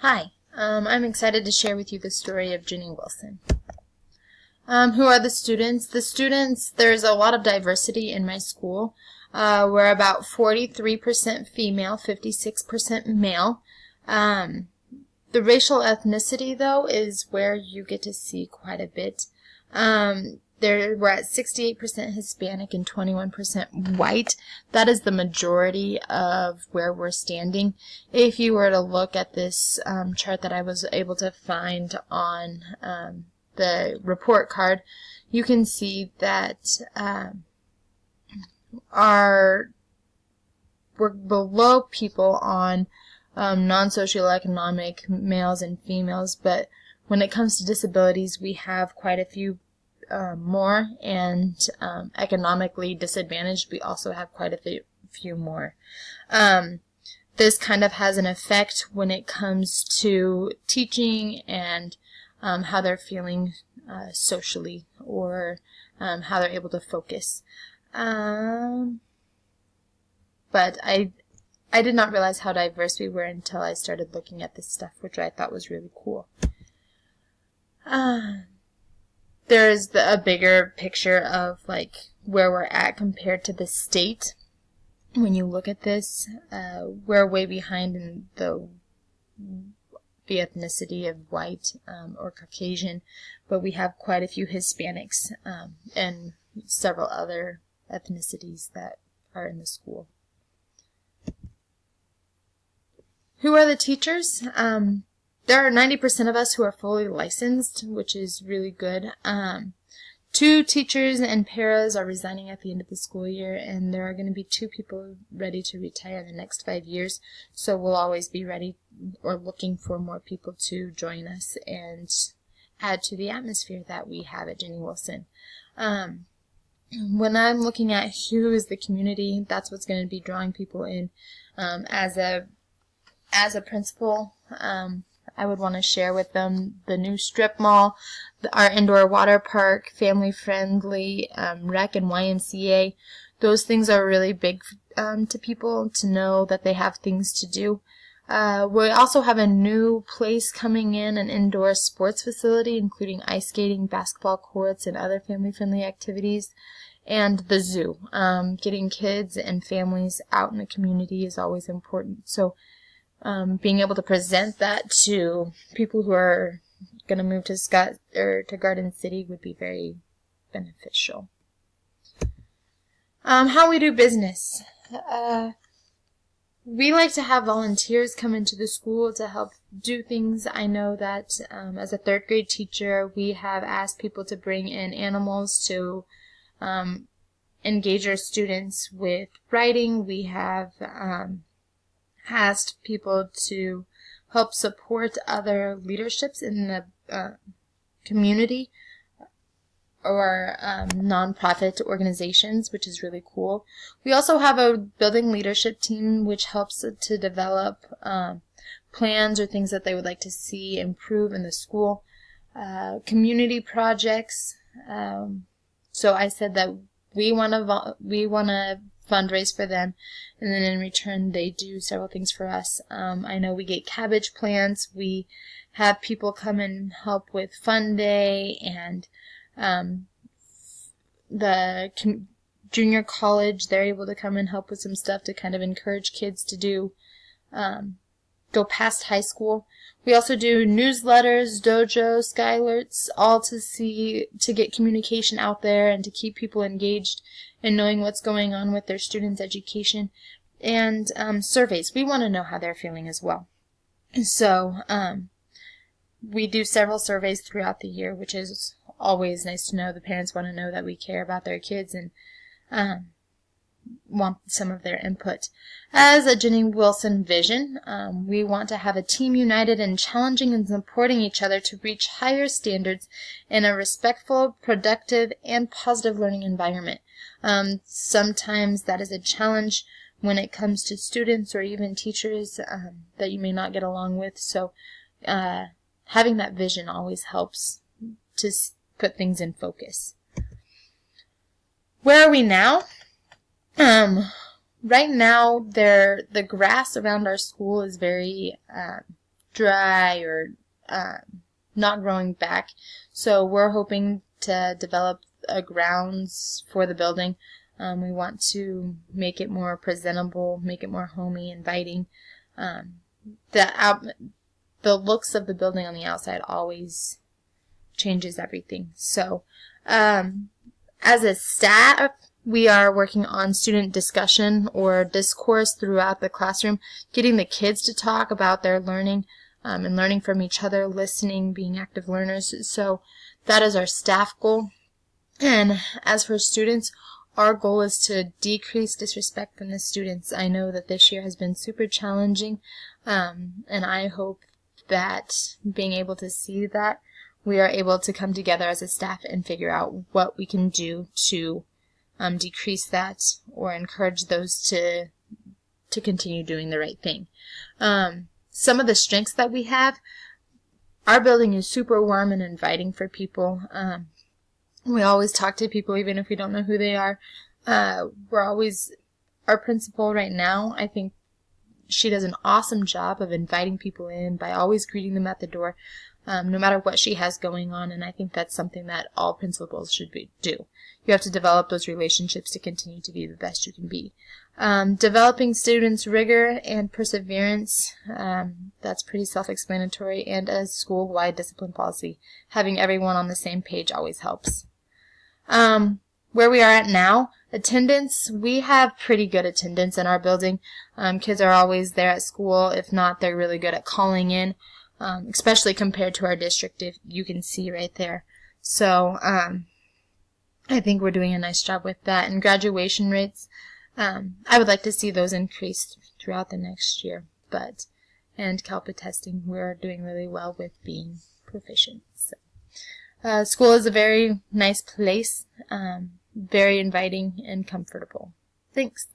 Hi, I'm excited to share with you the story of Ginny Wilson. Who are the students? There's a lot of diversity in my school. We're about 43% female, 56% male. The racial ethnicity, though, is where you get to see quite a bit. We're at 68% Hispanic and 21% white. That is the majority of where we're standing. If you were to look at this chart that I was able to find on the report card, you can see that we're below people on non-socioeconomic males and females, but when it comes to disabilities, we have quite a few more, and economically disadvantaged, we also have quite a few more. This kind of has an effect when it comes to teaching and how they're feeling socially, or how they're able to focus. But I did not realize how diverse we were until I started looking at this stuff, which I thought was really cool. There's a bigger picture of like where we're at compared to the state. When you look at this, we're way behind in the ethnicity of white or Caucasian, but we have quite a few Hispanics and several other ethnicities that are in the school. Who are the teachers? There are 90% of us who are fully licensed, which is really good. 2 teachers and paras are resigning at the end of the school year, and there are going to be 2 people ready to retire in the next 5 years. So we'll always be ready or looking for more people to join us and add to the atmosphere that we have at Ginny Wilson. When I'm looking at who is the community, that's what's going to be drawing people in. As a principal, I would want to share with them the new strip mall, our indoor water park, family-friendly rec and YMCA. Those things are really big to people to know that they have things to do. We also have a new place coming in, an indoor sports facility, including ice skating, basketball courts, and other family-friendly activities. And the zoo. Getting kids and families out in the community is always important. So being able to present that to people who are going to move to Garden City would be very beneficial. How we do business. We like to have volunteers come into the school to help do things. I know that as a 3rd grade teacher, we have asked people to bring in animals to engage our students with writing. We have asked people to help support other leaderships in the community or nonprofit organizations, which is really cool. We also have a building leadership team which helps to develop plans or things that they would like to see improve in the school. Community projects. So I said that we want to fundraise for them, and then in return they do several things for us. I know we get cabbage plants. We have people come and help with Fun Day, and the junior college, they're able to come and help with some stuff to kind of encourage kids to do go past high school. We also do newsletters, dojo, skylerts, all to get communication out there and to keep people engaged in knowing what's going on with their students' education. And surveys. We want to know how they're feeling as well. So we do several surveys throughout the year, which is always nice to know. The parents want to know that we care about their kids and want some of their input. As a Ginny Wilson vision, we want to have a team united and challenging and supporting each other to reach higher standards in a respectful, productive, and positive learning environment. Sometimes that is a challenge when it comes to students or even teachers that you may not get along with. So having that vision always helps to put things in focus. Where are we now? Right now, the grass around our school is very dry or not growing back. So we're hoping to develop grounds for the building. We want to make it more presentable, make it more homey, inviting. The looks of the building on the outside always changes everything. So as a staff, we are working on student discussion or discourse throughout the classroom, getting the kids to talk about their learning and learning from each other, listening, being active learners. So that is our staff goal. And as for students, our goal is to decrease disrespect from the students. I know that this year has been super challenging, and I hope that being able to see that, we are able to come together as a staff and figure out what we can do to decrease that or encourage those to continue doing the right thing. Some of the strengths that we have, our building is super warm and inviting for people. We always talk to people even if we don't know who they are. Our principal right now, I think she does an awesome job of inviting people in by always greeting them at the door, no matter what she has going on, and I think that's something that all principals should do. You have to develop those relationships to continue to be the best you can be. Developing students' rigor and perseverance, that's pretty self-explanatory, and a school-wide discipline policy. Having everyone on the same page always helps. Where we are at now, attendance, we have pretty good attendance in our building. Kids are always there at school. If not, they're really good at calling in, especially compared to our district, if you can see right there. So I think we're doing a nice job with that. And graduation rates, I would like to see those increased throughout the next year. And CALPA testing, we're doing really well with being proficient. So. School is a very nice place, very inviting and comfortable. Thanks.